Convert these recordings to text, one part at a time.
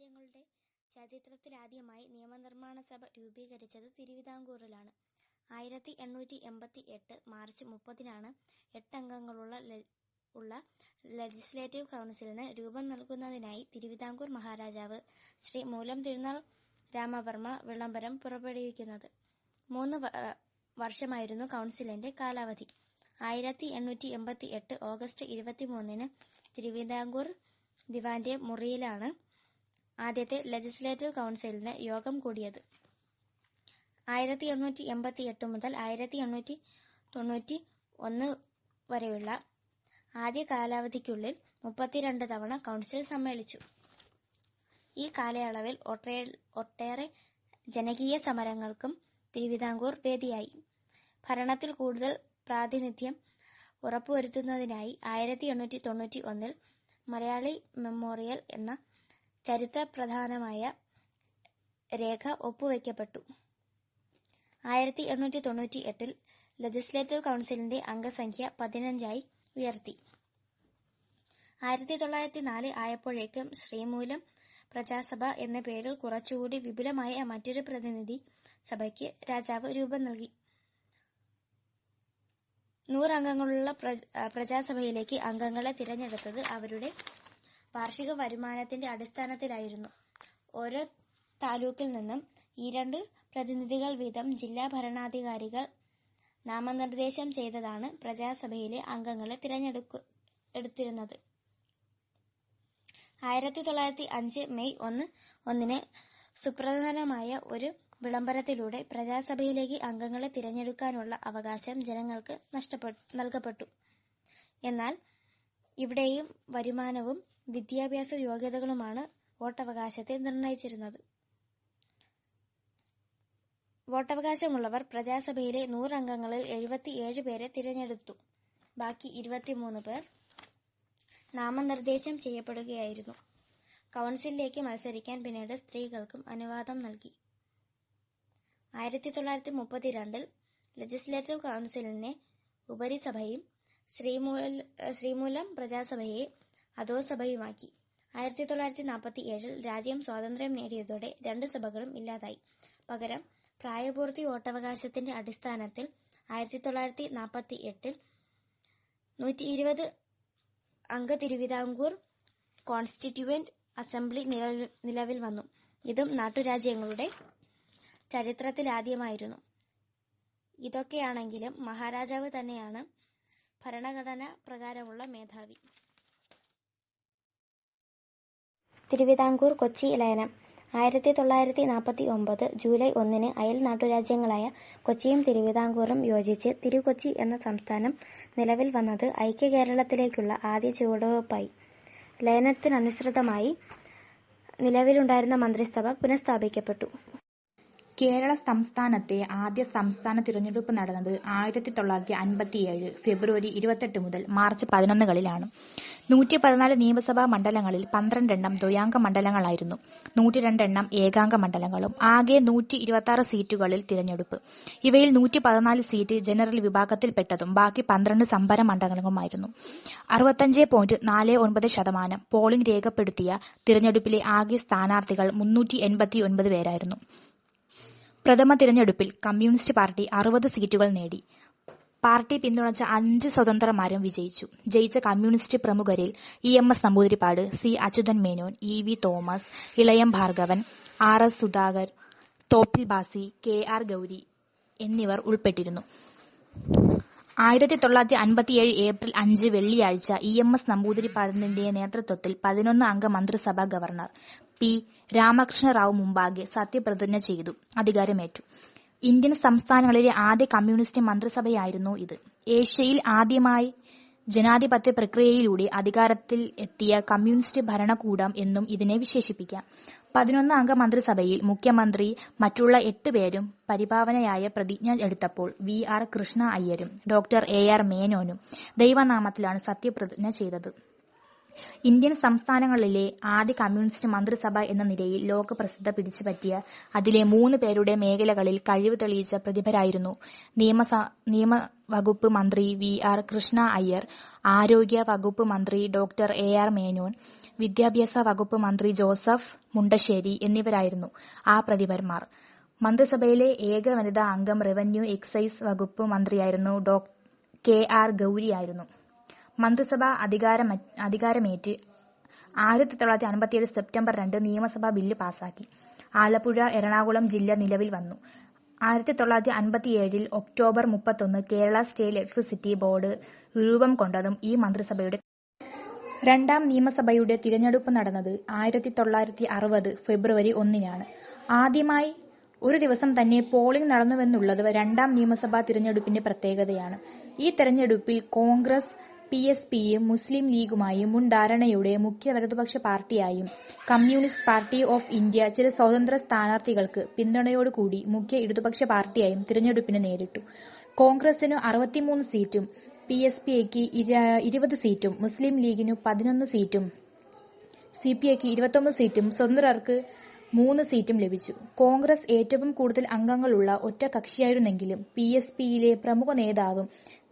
നാട്ടുരാജ്യങ്ങളുടെ ചരിത്രത്തിലാദ്യമായി നിയമനിർമ്മാണ സഭ രൂപീകരിച്ചത് തിരുവിതാംകൂറിലാണ്. 1888 മാർച്ച് 30-നാണ് 8 അംഗങ്ങളുള്ള ലെജിസ്ലേറ്റീവ് കൗൺസിലിന് രൂപം നൽകുന്നതിനായി തിരുവിതാംകൂർ മഹാരാജാവ് ശ്രീ മൂലം തിരുനാൾ രാമവർമ്മ വിളംബരം പുറപ്പെടുവിക്കുന്നത്. 3 വർഷമായിരുന്നു കൗൺസിലിന്റെ കാലാവധി. 1888 ഓഗസ്റ്റ് 23-ന് തിരുവിതാംകൂർ ദിവാന്റെ മുറിയിലാണ് ആദ്യത്തെ ലെജിസ്ലേറ്റീവ് കൗൺസിലിന് യോഗം കൂടിയത്. 1888 മുതൽ 1891 വരെയുള്ള ആദ്യ കാലാവധിക്കുള്ളിൽ 32 തവണ കൗൺസിൽ സമ്മേളിച്ചു. ഈ കാലയളവിൽ ഒട്ടേറെ ജനകീയ സമരങ്ങൾക്കും തിരുവിതാംകൂർ വേദിയായി. ഭരണത്തിൽ കൂടുതൽ പ്രാതിനിധ്യം ഉറപ്പുവരുത്തുന്നതിനായി 1891 മലയാളി മെമ്മോറിയൽ എന്ന ചരിത്രപ്രധാനമായ രേഖ ഒപ്പുവെക്കപ്പെട്ടു. 1898 ലെജിസ്ലേറ്റീവ് കൗൺസിലിന്റെ അംഗസംഖ്യ 15 ഉയർത്തി. 1904 ആയപ്പോഴേക്കും ശ്രീമൂലം പ്രജാസഭ എന്ന പേരിൽ കുറച്ചുകൂടി വിപുലമായ മറ്റൊരു പ്രതിനിധി സഭയ്ക്ക് രാജാവ് രൂപം നൽകി. 100 അംഗങ്ങളുള്ള പ്രജാസഭയിലേക്ക് അംഗങ്ങളെ തിരഞ്ഞെടുത്തത് അവരുടെ വാർഷിക വരുമാനത്തിന്റെ അടിസ്ഥാനത്തിലായിരുന്നു. ഓരോ താലൂക്കിൽ നിന്നും 2 പ്രതിനിധികൾ വീതം ജില്ലാ ഭരണാധികാരികൾ നാമനിർദ്ദേശം ചെയ്താണ് പ്രജാസഭയിലെ അംഗങ്ങളെ തിരഞ്ഞെടുത്തിരുന്നത്. 1905 മെയ് 1-ന് സുപ്രധാനമായ ഒരു വിളംബരത്തിലൂടെ പ്രജാസഭയിലേക്ക് അംഗങ്ങളെ തിരഞ്ഞെടുക്കാനുള്ള അവകാശം ജനങ്ങൾക്ക് നൽകപ്പെട്ടു. എന്നാൽ ഇവിടെയും വരുമാനവും വിദ്യാഭ്യാസ യോഗ്യതകളുമാണ് വോട്ടവകാശത്തെ നിർണയിച്ചിരുന്നത്. വോട്ടവകാശമുള്ളവർ പ്രജാസഭയിലെ 100 അംഗങ്ങളിൽ 77 പേരെ തിരഞ്ഞെടുത്തു. ബാക്കി 23 പേർ നാമനിർദ്ദേശം ചെയ്യപ്പെടുകയായിരുന്നു. കൗൺസിലിലേക്ക് മത്സരിക്കാൻ പിന്നീട് സ്ത്രീകൾക്കും അനുവാദം നൽകി. 1932 ലെജിസ്ലേറ്റീവ് കൗൺസിലിനെ ഉപരിസഭയും ശ്രീമൂലം പ്രജാസഭയെ അധോസഭയുമാക്കി. 1947 രാജ്യം സ്വാതന്ത്ര്യം നേടിയതോടെ 2 സഭകളും ഇല്ലാതായി. പകരം പ്രായപൂർത്തി വോട്ടവകാശത്തിന്റെ അടിസ്ഥാനത്തിൽ 1948 120 അംഗ തിരുവിതാംകൂർ കോൺസ്റ്റിറ്റ്യൂവന്റ് അസംബ്ലി നിലവിൽ വന്നു. ഇതും നാട്ടുരാജ്യങ്ങളുടെ ചരിത്രത്തിലാദ്യമായിരുന്നു. ഇതൊക്കെയാണെങ്കിലും മഹാരാജാവ് തന്നെയാണ് ഭരണഘടന പ്രകാരമുള്ള മേധാവി. തിരുവിതാംകൂർ കൊച്ചി ലയനം 1949 ജൂലൈ 1-ന് അയൽ നാട്ടുരാജ്യങ്ങളായ കൊച്ചിയും തിരുവിതാംകൂറും യോജിച്ച് തിരുകൊച്ചി എന്ന സംസ്ഥാനം നിലവിൽ വന്നത് ഐക്യകേരളത്തിലേക്കുള്ള ആദ്യ ചുവടുവയ്പായി. ലയനത്തിനനുസൃതമായി നിലവിലുണ്ടായിരുന്ന മന്ത്രിസഭ പുനഃസ്ഥാപിക്കപ്പെട്ടു. കേരള സംസ്ഥാനത്തെ ആദ്യ സംസ്ഥാന തിരഞ്ഞെടുപ്പ് നടന്നത് 1957 ഫെബ്രുവരി 28 മുതൽ മാർച്ച് 11-കളിലാണ്. 114 നിയമസഭാ മണ്ഡലങ്ങളിൽ 12 എണ്ണം ദ്വയാംഗ മണ്ഡലങ്ങളായിരുന്നു. 102 എണ്ണം ഏകാംഗ മണ്ഡലങ്ങളും. ആകെ 126 സീറ്റുകളിൽ തിരഞ്ഞെടുപ്പ്. ഇവയിൽ 114 സീറ്റ് ജനറൽ വിഭാഗത്തിൽപ്പെട്ടതും ബാക്കി 12 സംഭര മണ്ഡലങ്ങളുമായിരുന്നു. 65.49% പോളിംഗ് രേഖപ്പെടുത്തിയ തിരഞ്ഞെടുപ്പിലെ ആകെ സ്ഥാനാർത്ഥികൾ 389 പേരായിരുന്നു. പ്രഥമ തിരഞ്ഞെടുപ്പിൽ കമ്മ്യൂണിസ്റ്റ് പാർട്ടി 60 സീറ്റുകൾ നേടി. പാർട്ടി പിന്തുണച്ച 5 സ്വതന്ത്രന്മാരും വിജയിച്ചു. ജയിച്ച കമ്മ്യൂണിസ്റ്റ് പ്രമുഖരിൽ EMS Namboodiripad, C. Achuthan Menon, EV Thomas, Ilayam Bhargavan, RS Sudhakar, Thoppil Bhasi, KR Gowri എന്നിവർ ഉൾപ്പെട്ടിരുന്നു. 1957 ഏപ്രിൽ 5 വെള്ളിയാഴ്ച EMS നമ്പൂതിരിപ്പാടിന്റെ നേതൃത്വത്തിൽ 11 അംഗ മന്ത്രിസഭ ഗവർണർ P. രാമകൃഷ്ണ റാവു മുമ്പാകെ സത്യപ്രതിജ്ഞ ചെയ്തു അധികാരമേറ്റു. ഇന്ത്യൻ സംസ്ഥാനങ്ങളിലെ ആദ്യ കമ്മ്യൂണിസ്റ്റ് മന്ത്രിസഭയായിരുന്നു ഇത്. ഏഷ്യയിൽ ആദ്യമായി ജനാധിപത്യ പ്രക്രിയയിലൂടെ അധികാരത്തിൽ എത്തിയ കമ്മ്യൂണിസ്റ്റ് ഭരണകൂടം എന്നും ഇതിനെ വിശേഷിപ്പിക്കാം. 11 അംഗ മന്ത്രിസഭയിൽ മുഖ്യമന്ത്രി മറ്റുള്ള 8 പേരും പരിഭാവനയായ പ്രതിജ്ഞ എടുത്തപ്പോൾ VR കൃഷ്ണ അയ്യരും ഡോക്ടർ AR മേനോനും ദൈവനാമത്തിലാണ് സത്യപ്രതിജ്ഞ ചെയ്തത്. ഇന്ത്യൻ സംസ്ഥാനങ്ങളിലെ ആദ്യ കമ്മ്യൂണിസ്റ്റ് മന്ത്രിസഭ എന്ന നിലയിൽ ലോകപ്രസിദ്ധ പിടിച്ചുപറ്റിയ അതിലെ 3 പേരുടെ മേഖലകളിൽ കഴിവ് തെളിയിച്ച പ്രതിഭരായിരുന്നു നിയമവകുപ്പ് മന്ത്രി VR കൃഷ്ണ അയ്യർ, ആരോഗ്യ വകുപ്പ് മന്ത്രി ഡോക്ടർ AR മേനോൻ, വിദ്യാഭ്യാസ വകുപ്പ് മന്ത്രി ജോസഫ് മുണ്ടശ്ശേരി എന്നിവരായിരുന്നു ആ പ്രതിഭന്മാർ. മന്ത്രിസഭയിലെ ഏക വനിതാ അംഗം റവന്യൂ എക്സൈസ് വകുപ്പ് മന്ത്രിയായിരുന്നു കെ.ആർ. ഗൌരിയായിരുന്നു. മന്ത്രിസഭ അധികാരമേറ്റ് 1957 സെപ്റ്റംബർ 2 നിയമസഭ ബില്ല് പാസാക്കി. ആലപ്പുഴ, എറണാകുളം ജില്ല നിലവിൽ വന്നു. 1957 October 31 Kerala state electricity board രൂപം കൊണ്ടതും ഈ മന്ത്രിസഭയുടെ രണ്ടാം നിയമസഭയുടെ തിരഞ്ഞെടുപ്പ് നടന്നത് 1960 ഫെബ്രുവരി 1-നാണ്. ആദ്യമായി ഒരു ദിവസം തന്നെ പോളിംഗ് നടന്നുവെന്നുള്ളത് രണ്ടാം നിയമസഭാ തിരഞ്ഞെടുപ്പിന്റെ പ്രത്യേകതയാണ്. ഈ തെരഞ്ഞെടുപ്പിൽ കോൺഗ്രസ് PSPയും മുസ്ലിം ലീഗുമായും മുൻ ധാരണയോടെ മുഖ്യ വലതുപക്ഷ പാർട്ടിയായും കമ്മ്യൂണിസ്റ്റ് പാർട്ടി ഓഫ് ഇന്ത്യ ചില സ്വതന്ത്ര സ്ഥാനാർത്ഥികൾക്ക് പിന്തുണയോടുകൂടി മുഖ്യ ഇടതുപക്ഷ പാർട്ടിയായും തിരഞ്ഞെടുപ്പിനെ നേരിട്ടു. കോൺഗ്രസിനു 63 സീറ്റും PSPക്ക് 20 സീറ്റും മുസ്ലിം ലീഗിനു 11 സീറ്റും CPIക്ക് 29 സീറ്റും സ്വതന്ത്രർക്ക് 3 സീറ്റും ലഭിച്ചു. കോൺഗ്രസ് ഏറ്റവും കൂടുതൽ അംഗങ്ങളുള്ള ഒറ്റ കക്ഷിയായിരുന്നെങ്കിലും PSPയിലെ പ്രമുഖ നേതാവും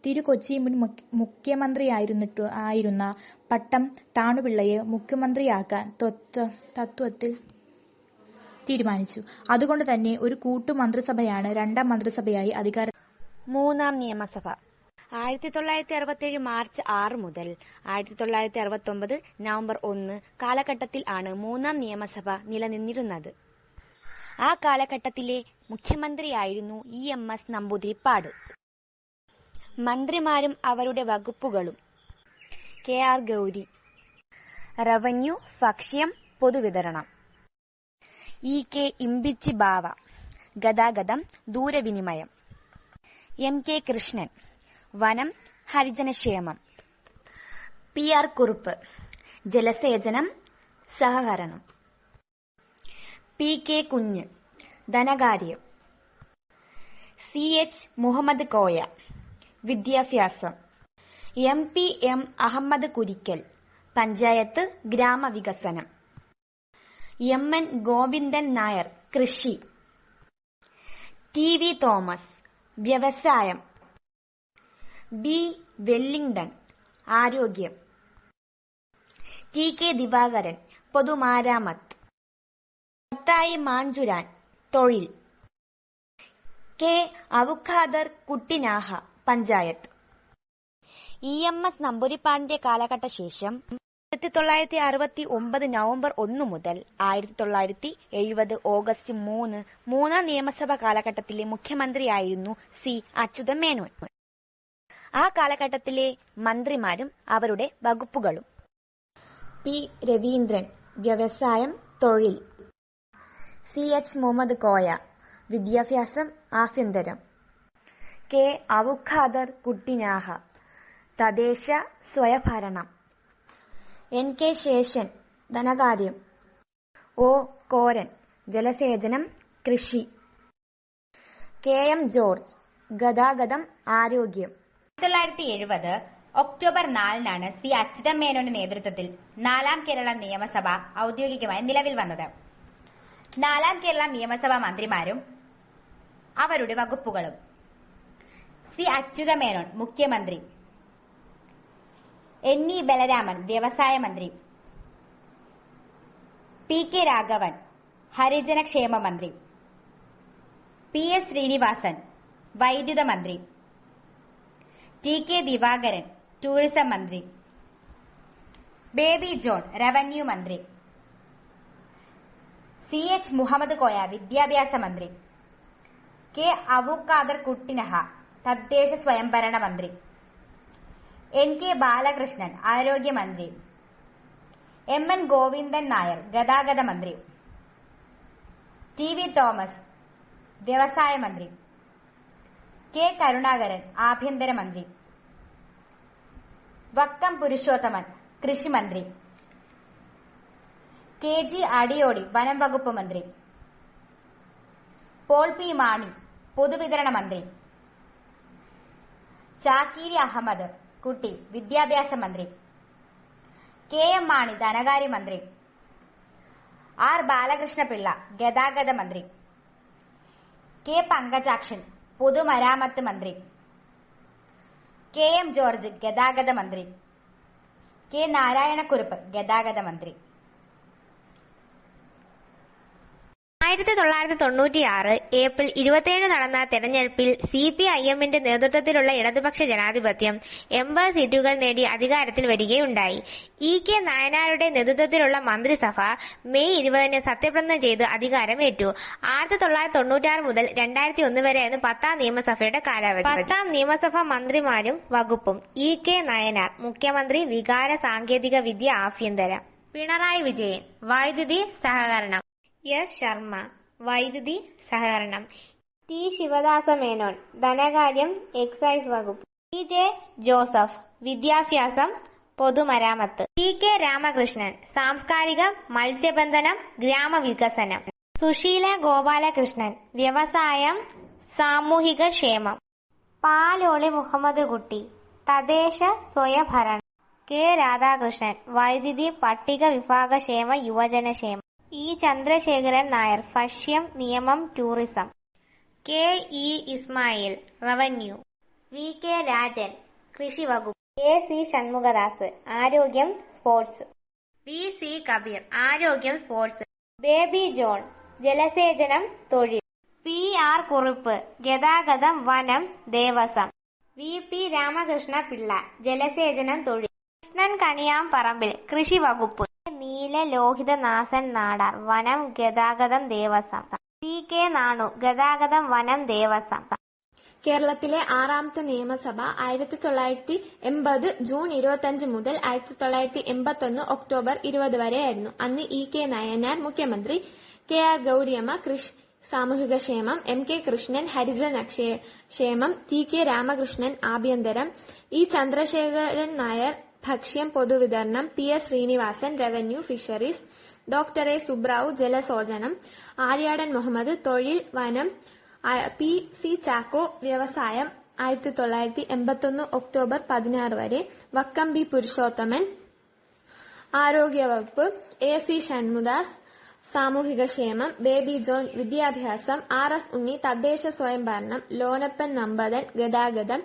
തിരുക്കൊച്ചി മുൻ മുഖ്യമന്ത്രിയായിരുന്ന പട്ടം താണുപിള്ളയെ മുഖ്യമന്ത്രിയാക്കാൻ തത്വത്തിൽ തീരുമാനിച്ചു. അതുകൊണ്ട് തന്നെ ഒരു കൂട്ടു മന്ത്രിസഭയാണ് രണ്ടാം മന്ത്രിസഭയായി അധികാരം. മൂന്നാം നിയമസഭ 1967 മാർച്ച് 6 മുതൽ 1969 നവംബർ 1 കാലഘട്ടത്തിൽ ആണ് മൂന്നാം നിയമസഭ നിലനിന്നിരുന്നത്. ആ കാലഘട്ടത്തിലെ മുഖ്യമന്ത്രിയായിരുന്നു EMS നമ്പൂതിരിപ്പാട്. മന്ത്രിമാരും അവരുടെ വകുപ്പുകളും: കെ.ആർ. ഗൌരി, റവന്യൂ, ഭക്ഷ്യം, പൊതുവിതരണം; E.K. ഇമ്പിച്ചി ബാവ, ഗതാഗതം, ദൂരവിനിമയം; M.K. കൃഷ്ണൻ, വനം, ഹരിജനക്ഷേമം; P.R. കുറുപ്പ്, ജലസേചനം, സഹകരണം; P.K. കുഞ്ഞ്, ധനകാര്യം; C.H. മുഹമ്മദ് കോയ, വിദ്യാഭ്യാസം; M.P.M. അഹമ്മദ് കുരിക്കൽ, പഞ്ചായത്ത് ഗ്രാമവികസനം; M.N. ഗോവിന്ദൻ നായർ, കൃഷി; T.V. തോമസ്, വ്യവസായം; B. വെല്ലിംഗ്ടൺ, ആരോഗ്യം; T.K. ദിവാകരൻ, പൊതുമരാമത്ത്; മത്തായി മാഞ്ചുരാൻ, തൊഴിൽ; K. അബൂഖാദർ കുട്ടിനാഹ, പഞ്ചായത്ത്. EMS നമ്പൂതിരിപ്പാടിന്റെ കാലഘട്ട ശേഷം 1969 നവംബർ 1 മുതൽ 1970 ഓഗസ്റ്റ് 3 മൂന്നാം നിയമസഭ കാലഘട്ടത്തിലെ മുഖ്യമന്ത്രിയായിരുന്നു C. അച്യുതമേനോൻ. ആ കാലഘട്ടത്തിലെ മന്ത്രിമാരും അവരുടെ വകുപ്പുകളും: P. രവീന്ദ്രൻ, വ്യവസായം, തൊഴിൽ; C.H. മുഹമ്മദ് കോയ, വിദ്യാഭ്യാസം, ആഭ്യന്തരം; K. അബൂഖാദർ കുട്ടിനാഹ, തദ്ദേശ സ്വയംഭരണം; N.K. ശേഷൻ, ധനകാര്യം; O. കോരൻ, ജലസേചനം, കൃഷി; K.M. ജോർജ്, ഗതാഗതം, ആരോഗ്യം. 1970 ഒക്ടോബർ 4-നാണ് C. അച്യുതമേനോന്റെ നേതൃത്വത്തിൽ നാലാം കേരള നിയമസഭ ഔദ്യോഗികമായി നിലവിൽ വന്നത്. നാലാം കേരള നിയമസഭാ മന്ത്രിമാരും അവരുടെ വകുപ്പുകളും: C. അച്യുതമേനോൻ, മുഖ്യമന്ത്രി; N. E. ബലരാമൻ, വ്യവസായ മന്ത്രി; P.K. രാഘവൻ, ഹരിജനക്ഷേമ മന്ത്രി; P.S. ശ്രീനിവാസൻ, വൈദ്യുത മന്ത്രി; T.K. ദിവാകരൻ, ടൂറിസം മന്ത്രി; ബേബി ജോൺ, റവന്യൂ മന്ത്രി; C.H. മുഹമ്മദ് കോയ, വിദ്യാഭ്യാസ മന്ത്രി; K. അബൂഖാദർ കുട്ടിനഹ, തദ്ദേശ സ്വയംഭരണ മന്ത്രി; N.K. ബാലകൃഷ്ണൻ, ആരോഗ്യമന്ത്രി; M.N. ഗോവിന്ദൻ നായർ, ഗതാഗത മന്ത്രി; T.V. തോമസ്, വ്യവസായ മന്ത്രി; K. കരുണാകരൻ, ആഭ്യന്തര മന്ത്രി; വക്കം പുരുഷോത്തമൻ, കൃഷി മന്ത്രി; K.G. അടിയോടി, വനം വകുപ്പ് മന്ത്രി; പോൾ പി മാണി, പൊതുവിതരണ മന്ത്രി; ചാക്കീരി അഹമ്മദ് കുട്ടി, വിദ്യാഭ്യാസ മന്ത്രി; K.M. മാണി, ധനകാര്യമന്ത്രി; R. ബാലകൃഷ്ണപിള്ള, ഗതാഗത മന്ത്രി; K. പങ്കജാക്ഷൻ, പൊതുമരാമത്ത് മന്ത്രി; K.M. ജോർജ്, ഗതാഗത മന്ത്രി; കെ നാരായണക്കുറുപ്പ് ഗതാഗത മന്ത്രി. 1996 ഏപ്രിൽ 27 നടന്ന തെരഞ്ഞെടുപ്പിൽ CPIM-ന്റെ നേതൃത്വത്തിലുള്ള ഇടതുപക്ഷ ജനാധിപത്യം 80 സീറ്റുകൾ നേടി അധികാരത്തിൽ വരികയുണ്ടായി. E.K. നായനാരുടെ നേതൃത്വത്തിലുള്ള മന്ത്രിസഭ മെയ് 20-ന് സത്യപ്രതിജ്ഞ ചെയ്ത് അധികാരമേറ്റു. 1996 മുതൽ 2001 വരെയായിരുന്നു 10ാം നിയമസഭയുടെ കാലാവധി. 10ാം നിയമസഭ മന്ത്രിമാരും വകുപ്പും: E.K. നായനാർ മുഖ്യമന്ത്രി, വികാര സാങ്കേതിക വിദ്യ ആഭ്യന്തരം. പിണറായി വിജയൻ വൈദ്യുതി സഹകരണം. S. ശർമ്മ വൈദ്യുതി സഹകരണം. T. ശിവദാസ മേനോൻ ധനകാര്യം എക്സൈസ് വകുപ്പ്. T.J. ജോസഫ് വിദ്യാഭ്യാസം പൊതുമരാമത്ത്. T.K. രാമകൃഷ്ണൻ സാംസ്കാരികം മത്സ്യബന്ധനം ഗ്രാമവികസനം. സുശീല ഗോപാലകൃഷ്ണൻ വ്യവസായം സാമൂഹിക ക്ഷേമം. പാലോളി മുഹമ്മദ് കുട്ടി തദ്ദേശ സ്വയംഭരണം. കെ. രാധാകൃഷ്ണൻ വൈദ്യുതി പട്ടിക വിഭാഗക്ഷേമ യുവജനക്ഷേമം. E. ചന്ദ്രശേഖരൻ നായർ ഭക്ഷ്യം നിയമം tourism. K. E. Ismail revenue. V. K. Rajan കൃഷി വകുപ്പ്. A. C. ഷൺമുഖദാസ് ആരോഗ്യം സ്പോർട്സ്. V. C. കബീർ ആരോഗ്യം സ്പോർട്സ്. ബേബി ജോൺ ജലസേചനം തൊഴിൽ. P. R. കുറുപ്പ് ഗതാഗതം വനം ദേവസ്വം. V. P. രാമകൃഷ്ണ പിള്ള ജലസേചനം തൊഴിൽ. കൃഷ്ണൻ കണിയാംപറമ്പിൽ കൃഷി വകുപ്പ്. നീലലോഹിതനാഥൻ നാടാർ വനം ഗതാഗതം ദേവസ്വം. C. K. നാണു ഗതാഗതം വനം ദേവസ്വം. കേരളത്തിലെ 6ാമത്തെ നിയമസഭ 1980 ജൂൺ 25 മുതൽ 1981 ഒക്ടോബർ 20 വരെയായിരുന്നു. അന്ന് E.K. നായനാർ മുഖ്യമന്ത്രി, K.R. ഗൗരിയമ്മ സാമൂഹികക്ഷേമം, M.K. കൃഷ്ണൻ ഹരിജന ക്ഷേമം, T.K. രാമകൃഷ്ണൻ ആഭ്യന്തരം, E. ചന്ദ്രശേഖരൻ നായർ ഭക്ഷ്യം പൊതുവിതരണം, P.S. Sreenivasan revenue fisheries, doctor A. Subrao ജലസേചനം, ആര്യാടൻ മുഹമ്മദ് തൊഴിൽ വനം, P.C. ചാക്കോ വ്യവസായം 1981 ഒക്ടോബർ 16 വരെ, വക്കം ബി. പുരുഷോത്തമൻ ആരോഗ്യവകുപ്പ്, A.C. ഷൺമുഖദാസ് സാമൂഹികക്ഷേമം, ബേബി ജോൺ വിദ്യാഭ്യാസം, R.S. ഉണ്ണി തദ്ദേശ സ്വയംഭരണം, ലോനപ്പൻ നമ്പതൻ ഗതാഗതം,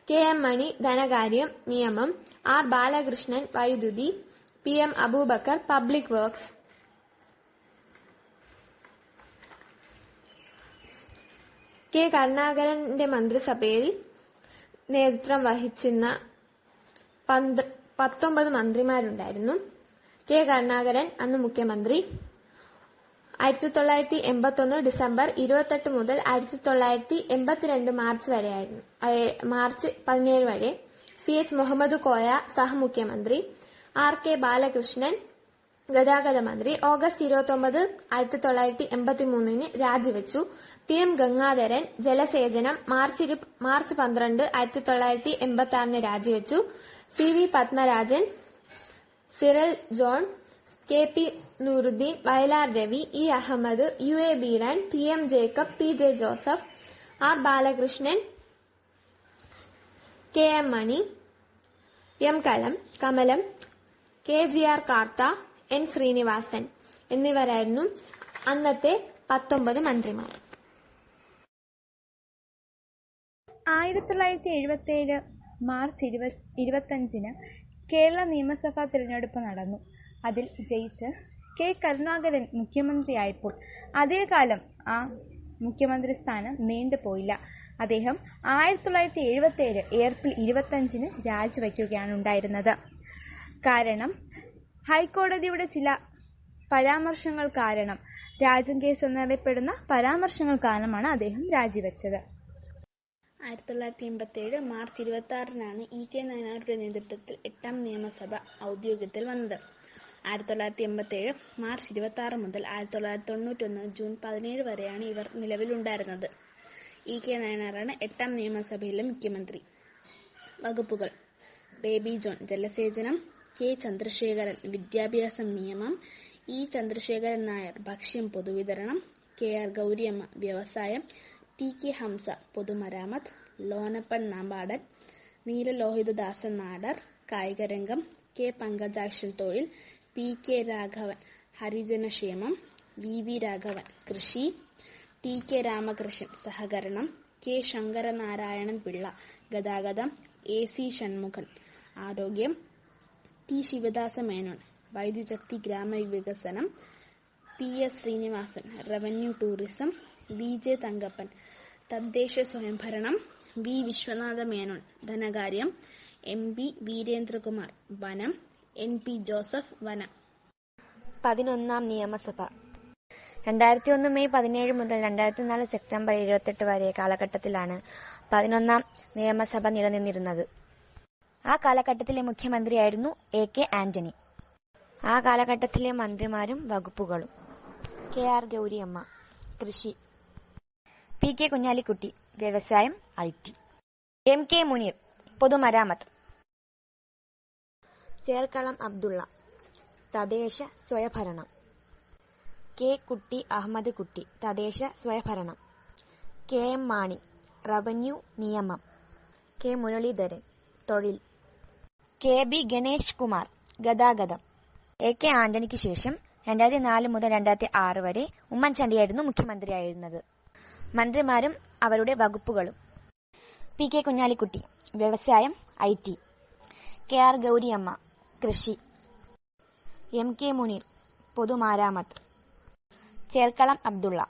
K.M. മണി ധനകാര്യം നിയമം, R. ബാലകൃഷ്ണൻ വൈദ്യുതി, P.M. Aboobacker public works. K. കരുണാകരന്റെ മന്ത്രിസഭയിൽ നേതൃത്വം വഹിച്ചിരുന്ന 19 മന്ത്രിമാരുണ്ടായിരുന്നു. കെ. കരുണാകരൻ അന്ന് മുഖ്യമന്ത്രി. 1981 ഡിസംബർ 28 മുതൽ 1982 മാർച്ച് 17 വരെ. C.H. Muhammad Koya സഹമുഖ്യമന്ത്രി. R. K. Balakrishnan ഗതാഗത മന്ത്രി. ഓഗസ്റ്റ് 29, 1983 രാജിവെച്ചു. P.M. ഗംഗാധരൻ ജലസേചനം. മാർച്ച് 12, 1986 രാജിവെച്ചു. C.V. Padmarajan Cyril John, K.P. Nooruddin, Vayalar Ravi, E. Ahammed, U.A. Beeran, T.M. Jacob, P.J. Joseph, R. Balakrishnan, K.M. Mani, M. Kamalam, K.G.R. Kartha, N. Sreenivasan എന്നിവരായിരുന്നു അന്നത്തെ 19 മന്ത്രിമാർ. 1977 മാർച്ച് 25-ന് കേരള നിയമസഭാ തിരഞ്ഞെടുപ്പ് നടന്നു. അതിൽ ജയിച്ച് കെ. കരുണാകരൻ മുഖ്യമന്ത്രിയായപ്പോൾ അതേകാലം ആ മുഖ്യമന്ത്രി സ്ഥാനം നീണ്ടുപോയില്ല. അദ്ദേഹം 1977 ഏപ്രിൽ 25-ന് രാജിവെക്കുകയാണ് ഉണ്ടായിരുന്നത്. കാരണം ഹൈക്കോടതിയുടെ ചില പരാമർശങ്ങൾ കാരണം, രാജൻ കേസ് എന്നറിയപ്പെടുന്ന പരാമർശങ്ങൾ കാരണമാണ് അദ്ദേഹം രാജിവെച്ചത്. 1987 മാർച്ച് 26-നാണ് E.K. നായനാരുടെ നേതൃത്വത്തിൽ 8ാം നിയമസഭ ഔദ്യോഗികത്തിൽ വന്നത്. 1987 മാർച്ച് 26 മുതൽ 1991 ജൂൺ 17 വരെയാണ് ഇവർ നിലവിലുണ്ടായിരുന്നത്. E.K. നായനാറാണ് 8ാം നിയമസഭയിലെ മുഖ്യമന്ത്രി. വകുപ്പുകൾ: ബേബി ജോൺ ജലസേചനം, K. ചന്ദ്രശേഖരൻ വിദ്യാഭ്യാസം നിയമം, E. ചന്ദ്രശേഖരൻ നായർ ഭക്ഷ്യം പൊതുവിതരണം, K.R. ഗൗരിയമ്മ വ്യവസായം, T.K. ഹംസ പൊതുമരാമത്ത്, ലോനപ്പൻ നാമ്പാടൻ, നീലലോഹിതദാസൻ നാടാർ കായികരംഗം, K. പങ്കജാക്ഷൻ തൊഴിൽ, P.K. രാഘവൻ ഹരിജനക്ഷേമം, V.V. രാഘവൻ കൃഷി, T.K. രാമകൃഷ്ണൻ സഹകരണം, K. ശങ്കരനാരായണൻ പിള്ള ഗതാഗതം, A.C. ഷൺമുഖൻ ആരോഗ്യം, ടി ശിവദാസ മേനോൻ വൈദ്യുതശക്തി ഗ്രാമവികസനം, P S Sreenivasan revenue tourism, V J Thankappan തദ്ദേശ സ്വയംഭരണം, വി വിശ്വനാഥ മേനോൻ ധനകാര്യം, എം പി വീരേന്ദ്രകുമാർ വനം, എൻ പി ജോസഫ് വനം. 11ാം നിയമസഭ 2001 മെയ് 17 മുതൽ 2004 സെപ്റ്റംബർ 28 വരെ കാലഘട്ടത്തിലാണ് 11ാം നിയമസഭ നിലനിന്നിരുന്നത്. ആ കാലഘട്ടത്തിലെ മുഖ്യമന്ത്രിയായിരുന്നു എ കെ ആന്റണി. ആ കാലഘട്ടത്തിലെ മന്ത്രിമാരും വകുപ്പുകളും: കെ ആർ ഗൗരിയമ്മ കൃഷി, പി കെ കുഞ്ഞാലിക്കുട്ടി വ്യവസായം IT, എം കെ മുനീർ പൊതുമരാമത്ത്, ചേർക്കളം അബ്ദുള്ള തദ്ദേശ സ്വയംഭരണം, കെ കുട്ടി അഹമ്മദ് കുട്ടി തദ്ദേശ സ്വയംഭരണം, കെ എം മാണി റവന്യൂ നിയമം, കെ മുരളീധരൻ തൊഴിൽ, കെ ബി ഗണേഷ് കുമാർ ഗതാഗതം. എ കെ ആന്റണിക്ക് ശേഷം 2004 മുതൽ 2006 വരെ ഉമ്മൻചാണ്ടിയായിരുന്നു മുഖ്യമന്ത്രിയായിരുന്നത്. മന്ത്രിമാരും അവരുടെ വകുപ്പുകളും: പി കെ കുഞ്ഞാലിക്കുട്ടി വ്യവസായം IT, കെ ആർ ഗൗരിയമ്മ കൃഷി, എം കെ മുനീർ പൊതുമരാമത്ത്, ചേർക്കളം അബ്ദുള്ള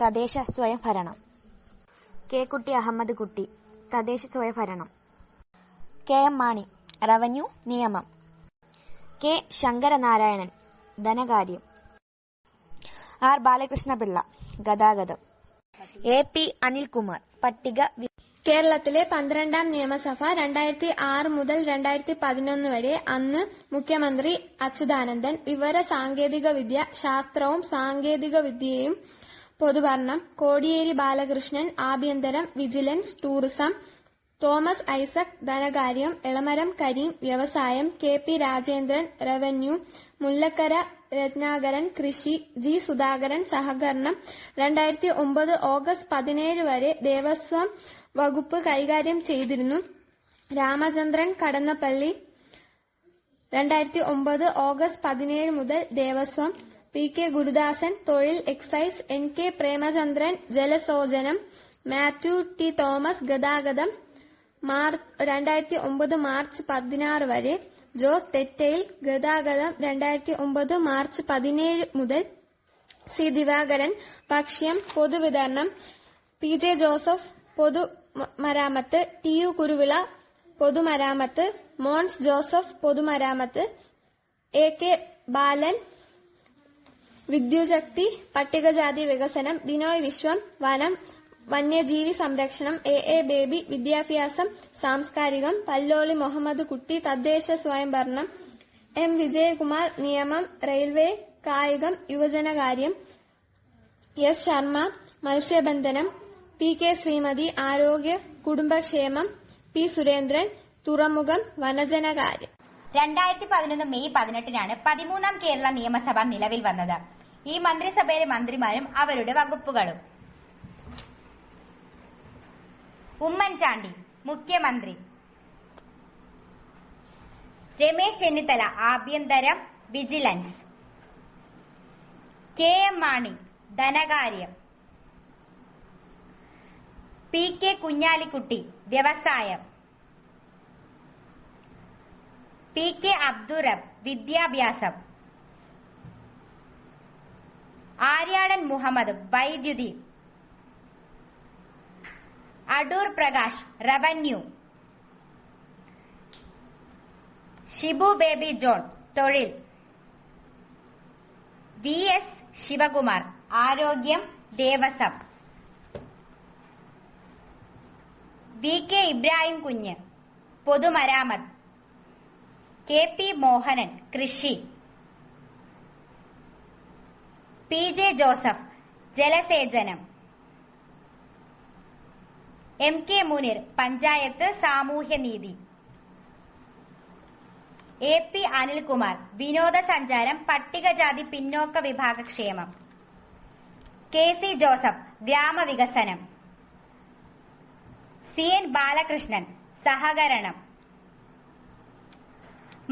തദ്ദേശ സ്വയംഭരണം, കെ കുട്ടി അഹമ്മദ് കുട്ടി തദ്ദേശ സ്വയംഭരണം, കെ എം മാണി റവന്യൂ നിയമം, കെ ശങ്കരനാരായണൻ ധനകാര്യം, ആർ ബാലകൃഷ്ണപിള്ള ഗതാഗതം, എ പി അനിൽകുമാർ പട്ടിക. കേരളത്തിലെ 12ാം നിയമസഭ 2006 മുതൽ 2011 വരെ. അന്ന് മുഖ്യമന്ത്രി അച്യുതാനന്ദൻ. വിവര സാങ്കേതിക വിദ്യ, ശാസ്ത്രവും സാങ്കേതിക വിദ്യയും പൊതുഭരണം. കോടിയേരി ബാലകൃഷ്ണൻ ആഭ്യന്തരം, വിജിലൻസ്, ടൂറിസം. തോമസ് ഐസക് ധനകാര്യം, എളമരം കരീം വ്യവസായം, K P Rajendran revenue, Mullakkara Retnakaran കൃഷി, ജി സുധാകരൻ സഹകരണം. 2009 ഓഗസ്റ്റ് 17 വരെ ദേവസ്വം വകുപ്പ് കൈകാര്യം ചെയ്തിരുന്നു രാമചന്ദ്രൻ കടന്നപ്പള്ളി. 2009 ഓഗസ്റ്റ് 17 മുതൽ ദേവസ്വം. പി കെ ഗുരുദാസൻ തൊഴിൽ എക്സൈസ്, എൻ കെ പ്രേമചന്ദ്രൻ ജലസേചനം, മാത്യു ടി തോമസ് ഗതാഗതം. 2009 മാർച്ച് 16 വരെ ജോസ് തെറ്റയിൽ ഗതാഗതം. 2009 മാർച്ച് 17 മുതൽ സി ദിവാകരൻ ഭക്ഷ്യം പൊതുവിതരണം, പി ജെ ജോസഫ് പൊതുമരാമത്ത്, ടി യു കുരുവിള പൊതുമരാമത്ത്, മോൻസ് ജോസഫ് പൊതുമരാമത്ത്, എ കെ ബാലൻ വിദ്യുച്ഛക്തി പട്ടികജാതി വികസനം, ബിനോയ് വിശ്വം വനം വന്യജീവി സംരക്ഷണം, എ ബേബി വിദ്യാഭ്യാസം സാംസ്കാരികം, പല്ലോളി മുഹമ്മദ് കുട്ടി തദ്ദേശ സ്വയംഭരണം, എം വിജയകുമാർ നിയമം, റെയിൽവേ, കായികം, യുവജനകാര്യം, എസ് ശർമ്മ മത്സ്യബന്ധനം, പി കെ ശ്രീമതി ആരോഗ്യ കുടുംബക്ഷേമം, പി സുരേന്ദ്രൻ തുറമുഖം വനജനകാര്യം. 2011 മെയ് 18 13ാം കേരള നിയമസഭ നിലവിൽ വന്നത്. ഈ മന്ത്രിസഭയിലെ മന്ത്രിമാരും അവരുടെ വകുപ്പുകളും: ഉമ്മൻചാണ്ടി മുഖ്യമന്ത്രി, രമേശ് ചെന്നിത്തല ആഭ്യന്തരം വിജിലൻസ്, കെ എം മാണി ധനകാര്യം, പി കെ കുഞ്ഞാലിക്കുട്ടി വ്യവസായം, പി കെ അബ്ദുറബ് വിദ്യാഭ്യാസം, ആര്യാടൻ മുഹമ്മദ് വൈദ്യുതി, Adoor Prakash revenue, Shibu baby John തൊഴിൽ, വി എസ് ശിവകുമാർ ആരോഗ്യം ദേവസ്വം, വി കെ ഇബ്രാഹിം കുഞ്ഞ് പൊതുമരാമത്ത്, കെ പി മോഹനൻ കൃഷി, പി ജെ ജോസഫ് ജലസേചനം, എം കെ മുനീർ പഞ്ചായത്ത് സാമൂഹ്യനീതി, എ പി അനിൽകുമാർ വിനോദസഞ്ചാരം പട്ടികജാതി പിന്നോക്ക വിഭാഗ ക്ഷേമം, കെ സി ജോസഫ് ഗ്രാമവികസനം, സി എൻ ബാലകൃഷ്ണൻ സഹകരണം,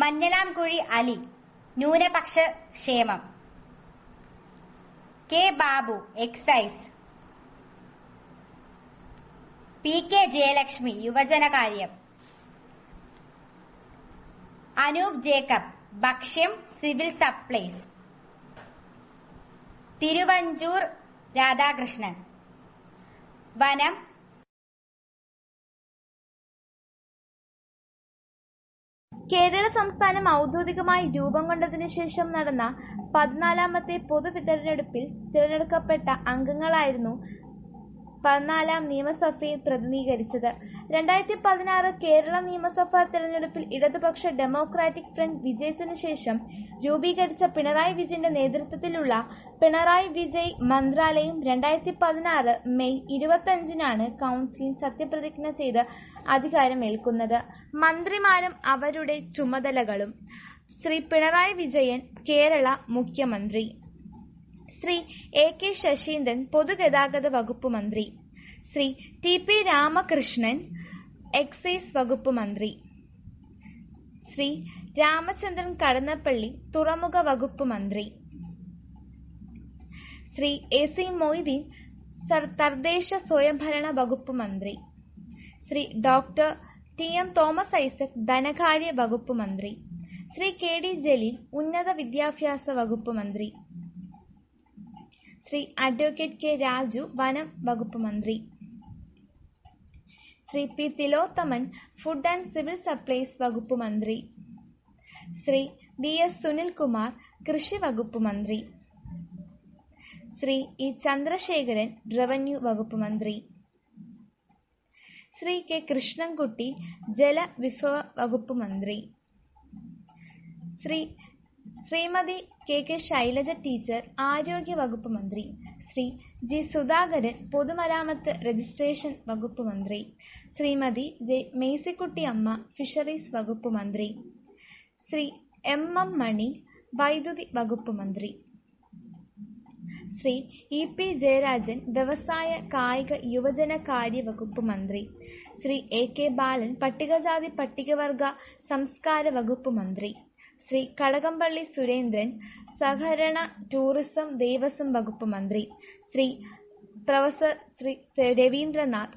മഞ്ഞളാംകുഴി അലി ന്യൂനപക്ഷ ക്ഷേമം, K Babu excise, P K Jayalakshmi യുവജനകാര്യം, അനൂപ് ജേക്കബ്, ഭക്ഷ്യം, സിവിൽ സപ്ലൈസ്. തിരുവഞ്ചൂർ രാധാകൃഷ്ണൻ, വനം, കേരള സംസ്ഥാനം ഔദ്യോഗികമായി രൂപം കൊണ്ടതിനു ശേഷം നടന്ന 14ാമത്തെ പൊതുതിരഞ്ഞെടുപ്പിൽ തിരഞ്ഞെടുക്കപ്പെട്ട അംഗങ്ങളായിരുന്നു 14ാം നിയമസഭയെ പ്രതിനിധീകരിച്ചത്. 2016 കേരള നിയമസഭാ തിരഞ്ഞെടുപ്പിൽ ഇടതുപക്ഷ ഡെമോക്രാറ്റിക് ഫ്രണ്ട് വിജയത്തിനു ശേഷം രൂപീകരിച്ച പിണറായി വിജയന്റെ നേതൃത്വത്തിലുള്ള പിണറായി വിജയ് മന്ത്രാലയം 2016 മെയ് 25-നാണ് കൗൺസിലിൽ സത്യപ്രതിജ്ഞ ചെയ്ത് അധികാരമേൽക്കുന്നത്. മന്ത്രിമാരും അവരുടെ ചുമതലകളും. ശ്രീ പിണറായി വിജയൻ കേരള മുഖ്യമന്ത്രി. ശ്രീ എ.കെ. ശശീന്ദ്രൻ പൊതുഗതാഗത വകുപ്പ് മന്ത്രി. ശ്രീ ടി.പി. രാമകൃഷ്ണൻ എക്സൈസ് വകുപ്പ് മന്ത്രി. ശ്രീ രാമചന്ദ്രൻ കടന്നപ്പള്ളി തുറമുഖ വകുപ്പ് മന്ത്രി. ശ്രീ എ.സി. മൊയ്തീൻ തദ്ദേശ സ്വയംഭരണ വകുപ്പ് മന്ത്രി. Shri doctor TM. Thomas Isaac ധനകാര്യ വകുപ്പ് മന്ത്രി. ശ്രീ കെ.ഡി. ജലീൽ ഉന്നത വിദ്യാഭ്യാസ വകുപ്പ് മന്ത്രി. Shri advocate K. രാജു വനം വകുപ്പ് മന്ത്രി. Shri P. Thilothaman food and civil supplies വകുപ്പ് മന്ത്രി. ശ്രീ വി. എസ്. സുനിൽകുമാർ കൃഷി വകുപ്പ് മന്ത്രി. ശ്രീ ഇ. ചന്ദ്രശേഖരൻ റവന്യൂ വകുപ്പ് മന്ത്രി. ശ്രീ കെ. കൃഷ്ണൻകുട്ടി ജലവിഭവ വകുപ്പ് മന്ത്രി. ശ്രീമതി കെ. ശൈലജ ടീച്ചർ ആരോഗ്യ വകുപ്പ് മന്ത്രി. ശ്രീ ജി. സുധാകരൻ പൊതുമരാമത്ത് രജിസ്ട്രേഷൻ വകുപ്പ് മന്ത്രി. ശ്രീമതി മേഴ്സിക്കുട്ടി അമ്മ ഫിഷറീസ് വകുപ്പ് മന്ത്രി. ശ്രീ എം. മണി വൈദ്യുതി വകുപ്പ് മന്ത്രി. ശ്രീ ഇ. പി. ജയരാജൻ വ്യവസായ കായിക യുവജന കാര്യ വകുപ്പ് മന്ത്രി. ശ്രീ എ. കെ. ബാലൻ പട്ടികജാതി പട്ടികവർഗ സംസ്കാര വകുപ്പ് മന്ത്രി. ശ്രീ കടകംപള്ളി സുരേന്ദ്രൻ സഹകരണ ടൂറിസം ദേവസ്വം വകുപ്പ് മന്ത്രി. ശ്രീ പ്രൊഫസർ ശ്രീ രവീന്ദ്രനാഥ്